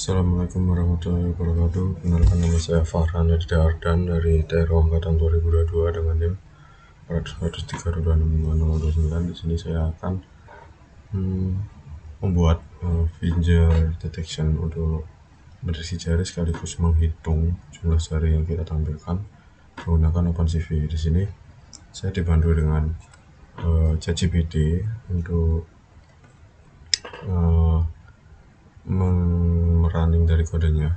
Assalamualaikum warahmatullahi wabarakatuh. Kenalkan, nama saya Farhan Ardan dari TRO Angkatan 2022 dengan NIM 103.26.029. Di sini saya akan membuat finger detection untuk mendeteksi jari sekaligus menghitung jumlah jari yang kita tampilkan menggunakan OpenCV. Di sini saya dibantu dengan ChatGPT untuk running dari kodenya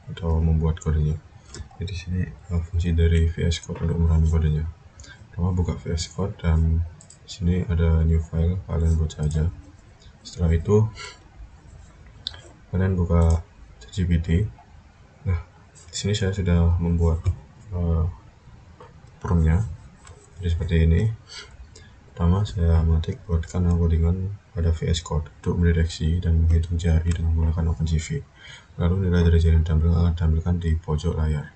atau membuat kodenya. Jadi di sini fungsi dari VS Code untuk merunning kodenya. Pertama buka VS Code dan di sini ada new file, kalian buat saja. Setelah itu kalian buka ChatGPT. Nah, di sini saya sudah membuat prompt-nya. Jadi seperti ini. Pertama saya mengetik buatkan codingan pada VS Code untuk mendeteksi dan menghitung jari dengan menggunakan OpenCV. Lalu nilai dari jari yang akan ditampilkan di pojok layar.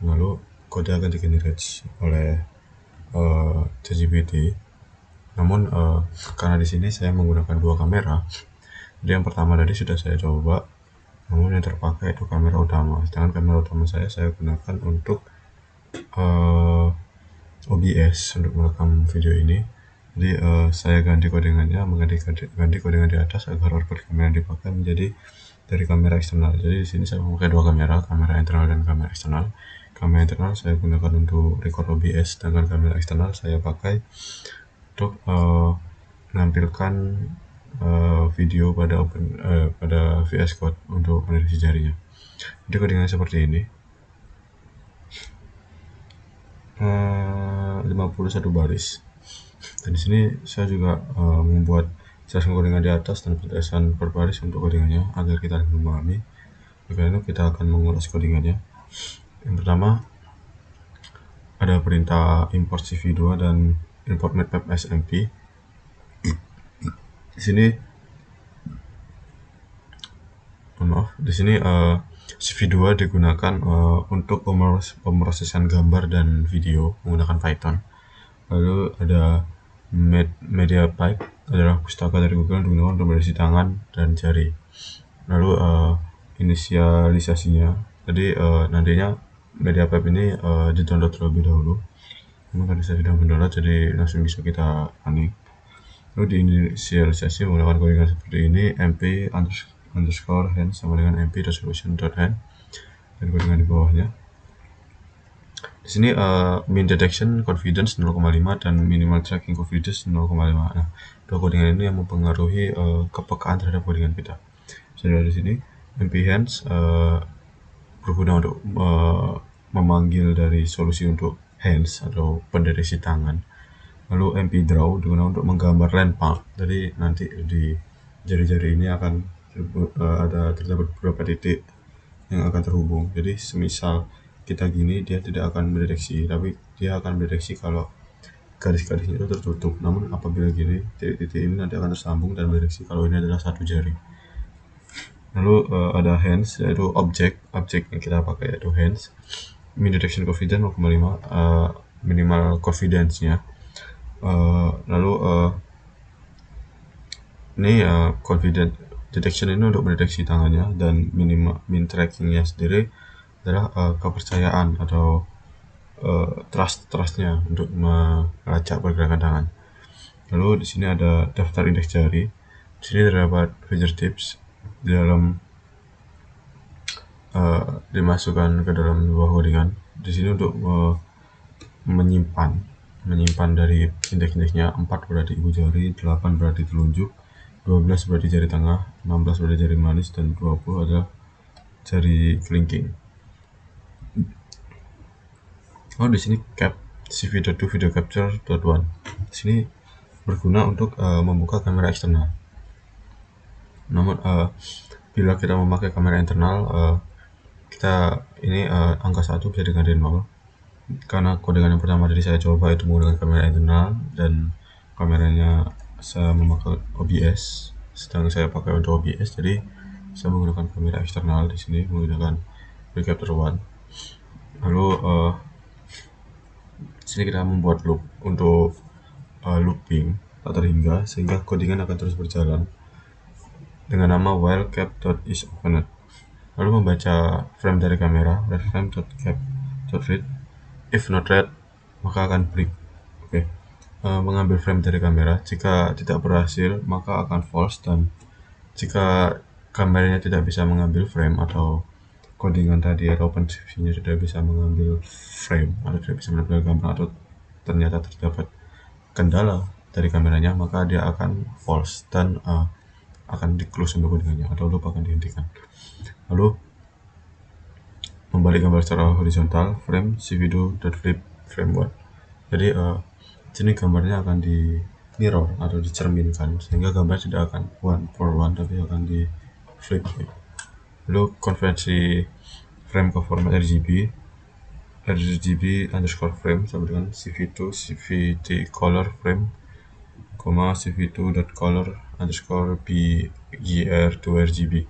Lalu kode akan digenerate oleh ChatGPT. Namun karena di sini saya menggunakan dua kamera, jadi yang pertama tadi sudah saya coba, namun yang terpakai itu kamera utama. Sedangkan kamera utama saya gunakan untuk OBS untuk merekam video ini. Jadi saya ganti codingannya, ganti codingan di atas agar output kamera yang dipakai menjadi dari kamera eksternal. Jadi di sini saya memakai dua kamera internal dan kamera eksternal. Kamera internal saya gunakan untuk record OBS, sedangkan kamera eksternal saya pakai untuk menampilkan video pada VS Code untuk mendeteksi jarinya. Jadi codingannya seperti ini. 51 baris. Dan di sini saya juga membuat jelasan codingan di atas dan penjelasan per baris untuk codingannya agar kita lebih memahami. Karena itu kita akan mengulas codingannya. Yang pertama ada perintah import CV2 dan import matpap SMP. Di sini CV2 digunakan untuk pemrosesan gambar dan video menggunakan Python. Lalu ada MediaPipe adalah pustaka dari Google yang digunakan untuk mendeteksi tangan dan jari. Lalu inisialisasinya, jadi nantinya MediaPipe ini di-download terlebih dahulu. Namun karena saya sudah mendownload, jadi langsung bisa kita running. Lalu diinisialisasi menggunakan codingan seperti ini, mp_hands sama dengan mp.solution.hand dan codingan di bawahnya. Di sini mean detection confidence 0,5 dan minimal tracking confidence 0,5. Nah, dua codingan ini yang mempengaruhi kepekaan terhadap codingan kita. Jadi di sini mp_hands berguna untuk memanggil dari solusi untuk hands atau pendeteksi tangan. Lalu mp_draw digunakan untuk menggambar landmark. Jadi nanti di jari-jari ini akan terdapat beberapa titik yang akan terhubung. Jadi semisal kita gini, dia tidak akan mendeteksi, tapi dia akan mendeteksi kalau garis-garisnya itu tertutup. Namun apabila gini, titik-titik ini nanti akan tersambung dan mendeteksi kalau ini adalah satu jari. Lalu ada hands, yaitu objek yang kita pakai yaitu hands. Mean detection confidence 0,5, minimal confidence-nya. Lalu ini confidence detection ini untuk mendeteksi tangannya, dan mean tracking-nya sendiri adalah kepercayaan atau trustnya untuk melacak pergerakan tangan. Lalu di sini ada daftar indeks jari. Di sini terdapat feature tips di dalam dimasukkan ke dalam sebuah codingan. Di sini untuk menyimpan dari indeks-indeksnya. 4 berarti ibu jari, 8 berarti telunjuk, 12 berarti jari tengah, 16 berarti jari manis, dan 20 adalah jari kelingking. Oh, di sini cap CV.2 video capture.1. Di sini berguna untuk membuka kamera eksternal. Namun bila kita memakai kamera internal, kita ini angka 1 bisa diganti 0. Karena codingan yang pertama tadi saya coba itu menggunakan kamera internal dan kameranya saya memakai OBS, sedang saya pakai untuk OBS, jadi saya menggunakan kamera eksternal di sini menggunakan video capture 1. Lalu di sini kita membuat loop untuk looping tak terhingga sehingga codingan akan terus berjalan dengan nama while cap.isOpened. lalu membaca frame dari kamera, read frame.cap.read. If not read, maka akan break. Oke. Mengambil frame dari kamera, jika tidak berhasil maka akan false, dan jika kameranya tidak bisa mengambil frame atau codingan tadi atau OpenCV-nya tidak bisa mengambil frame atau tidak bisa menampilkan gambar atau ternyata terdapat kendala dari kameranya, maka dia akan false dan akan di close untuk codingannya atau loop akan dihentikan. Lalu membalik gambar secara horizontal, frame cv2.flip frame 1. Jadi sini gambarnya akan di mirror atau dicerminkan sehingga gambar tidak akan one for one tapi akan di flip. Lalu konversi frame ke format RGB underscore frame sama dengan cv2 cvt color frame, cv2.color underscore bgr to RGB.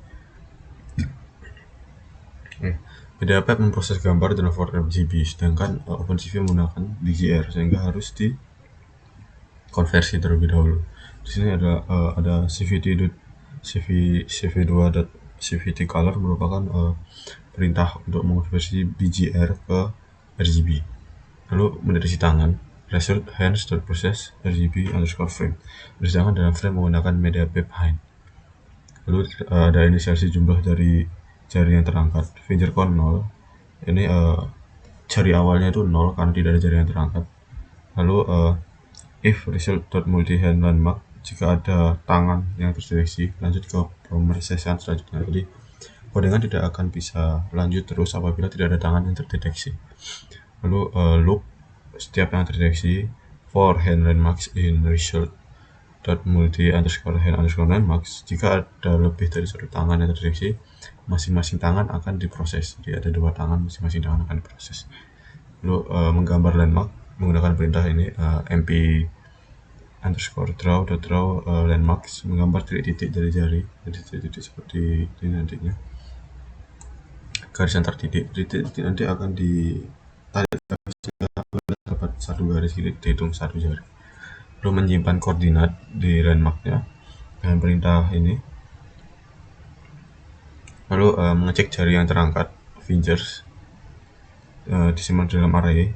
PDAP memproses gambar dalam format RGB, sedangkan OpenCV menggunakan BGR sehingga harus dikonversi terlebih dahulu. Di sini ada cv2.cvt color merupakan perintah untuk mengonversi BGR ke RGB. Lalu mendeteksi tangan, result hands.process RGB underscore frame. Sedangkan dalam frame menggunakan media pipe Lalu ada inisiasi jumlah dari jari yang terangkat, finger count 0. Ini jari awalnya itu 0 karena tidak ada jari yang terangkat. Lalu if result.multi hand landmark, jika ada tangan yang terdeteksi, lanjut ke pemrosesan selanjutnya. Jadi codingan tidak akan bisa lanjut terus apabila tidak ada tangan yang terdeteksi. Lalu loop setiap yang terdeteksi for hand landmarks in result.multi underscore hand underscore landmarks, jika ada lebih dari satu tangan yang terdeteksi, masing-masing tangan akan diproses. Jadi ada dua tangan, masing-masing tangan akan diproses. Lalu menggambar landmark menggunakan perintah ini mp underscore draw landmarks, menggambar titik-titik dari jari. Jadi titik-titik seperti ini nantinya, garis antar titik nanti akan ditarik dapat satu garis, dihitung satu jari. Lalu menyimpan koordinat di landmarknya dengan perintah ini. Lalu mengecek jari yang terangkat, fingers, disimpan dalam array,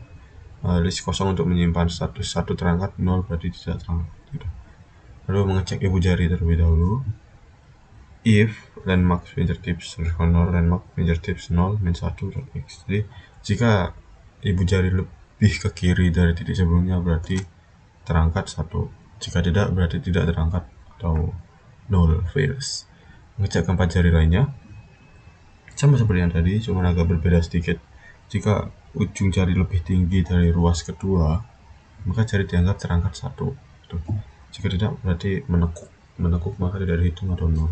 list kosong untuk menyimpan status satu terangkat, 0 berarti tidak terangkat gitu. Lalu mengecek ibu jari terlebih dahulu, if landmark fingertips landmark fingertips 0 min 1.x. Jadi jika ibu jari lebih ke kiri dari titik sebelumnya berarti terangkat 1, jika tidak berarti tidak terangkat atau 0 fails. Mengecek keempat jari lainnya sama seperti yang tadi, cuma agak berbeda sedikit. Jika ujung jari lebih tinggi dari ruas kedua, maka jari dianggap terangkat 1. Jika tidak berarti menekuk maka tidak dihitung atau 0.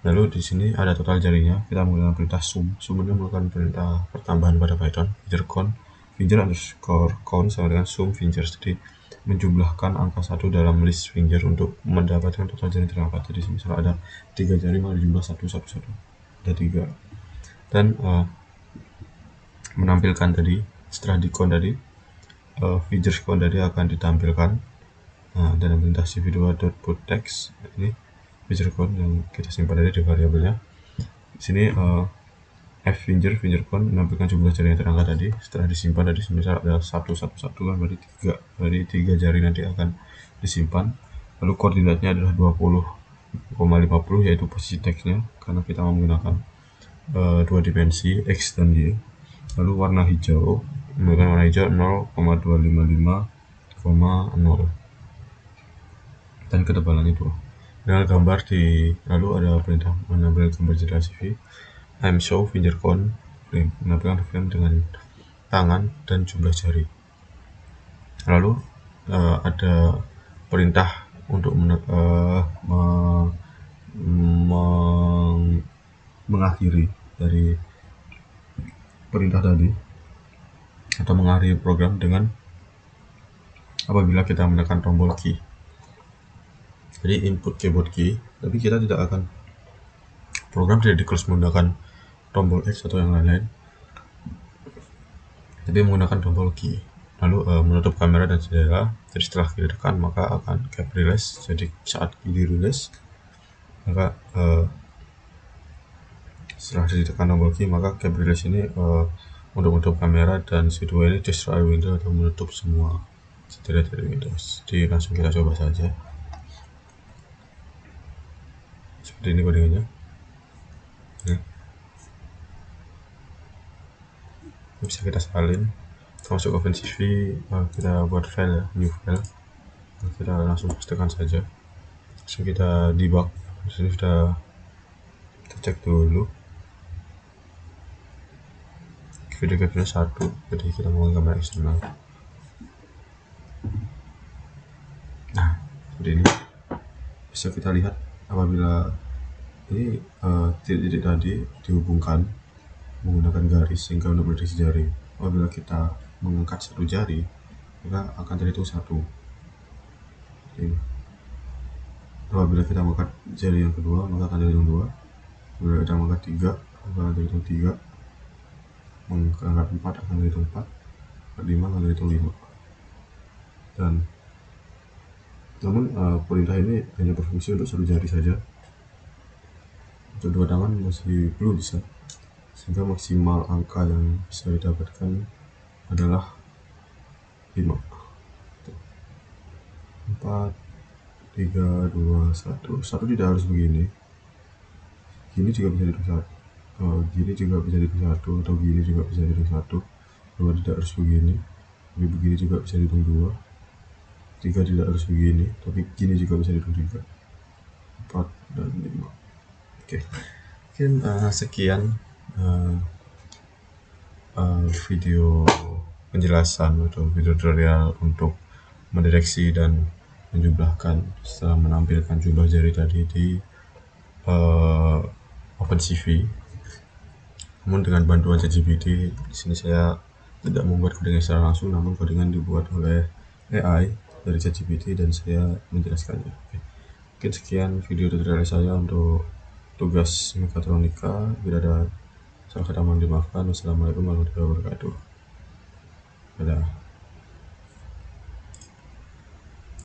Lalu di sini ada total jarinya, kita menggunakan perintah sum. Sum ini merupakan perintah pertambahan pada Python. Finger underscore count sama dengan sum fingers. Jadi menjumlahkan angka 1 dalam list finger untuk mendapatkan total jari terangkat. Jadi misalnya ada 3 jari maka dijumlah 1 ada 3. Dan menampilkan tadi setelah di count tadi, fingers count tadi akan ditampilkan dalam perintah cv2.putText. Ini finger count yang kita simpan tadi di variabelnya. Di sini f finger count menampilkan jumlah jari yang terangkat tadi. Setelah disimpan tadi, misal ada 1 kan berarti 3 jari nanti akan disimpan. Lalu koordinatnya adalah 20,50 yaitu posisi teksnya karena kita menggunakan 2 dimensi x dan y. Lalu warna hijau menggunakan warna hijau 0,255,0 dan ketebalannya 2. Dengan gambar lalu ada perintah menampilkan gambar jeda CV, show finger count frame, menampilkan frame dengan tangan dan jumlah jari. Lalu ada perintah untuk mengakhiri dari perintah tadi atau mengakhiri program dengan apabila kita menekan tombol key. Jadi input keyboard key, tapi kita tidak akan program tidak di-close menggunakan tombol X atau yang lain-lain, tapi menggunakan tombol key. Lalu menutup kamera dan jendela. Jadi setelah key ditekan maka akan cap release. Jadi saat key di release maka Setelah ditekan tombol key, maka gap release ini untuk menutup kamera, dan si dua ini destroy window atau menutup semua setidaknya dari Windows. Jadi langsung kita coba saja. Seperti ini codingannya. Ini bisa kita salin. Kita masuk ke OpenCV, kita buat file ya, new file. Kita langsung tekan saja. Langsung kita debug. Di sini sudah kita cek dulu. Video capture 1, jadi kita mau gambar eksternal. Nah, seperti ini bisa kita lihat apabila ini titik-titik tadi dihubungkan menggunakan garis sehingga untuk mendeteksi jari. Apabila kita mengangkat satu jari, maka akan terhitung 1. Ini. Apabila kita mengangkat jari yang kedua, maka akan terhitung 2. Apabila kita mengangkat 3, maka akan terhitung 3. Mengangkat 4 akan terhitung 4. 5 akan terhitung 5. Dan namun perintah ini hanya berfungsi untuk satu jari saja. Untuk dua tangan masih belum bisa, sehingga maksimal angka yang bisa didapatkan adalah 5. 4, 3, 2, 1. 1 tidak harus begini. Gini juga bisa dihitung 1. Gini juga bisa dihitung 1, atau gini juga bisa dihitung 1. 2 tidak harus begini. Tapi begini juga bisa dihitung 2. 3 tidak harus begini, tapi gini juga bisa dihitung 3. 4 dan 5. Oke. Mungkin sekian video penjelasan atau video tutorial untuk mendeteksi dan menjumlahkan setelah menampilkan jumlah jari tadi di OpenCV. Namun dengan bantuan ChatGPT, di sini saya tidak membuat codingan secara langsung, namun codingan dibuat oleh AI dari ChatGPT dan saya menjelaskannya. Oke. Mungkin sekian video tutorial saya untuk tugas mekatronika. Bila ada salah kata mohon dimaafkan. Wassalamualaikum warahmatullahi wabarakatuh. Dadah.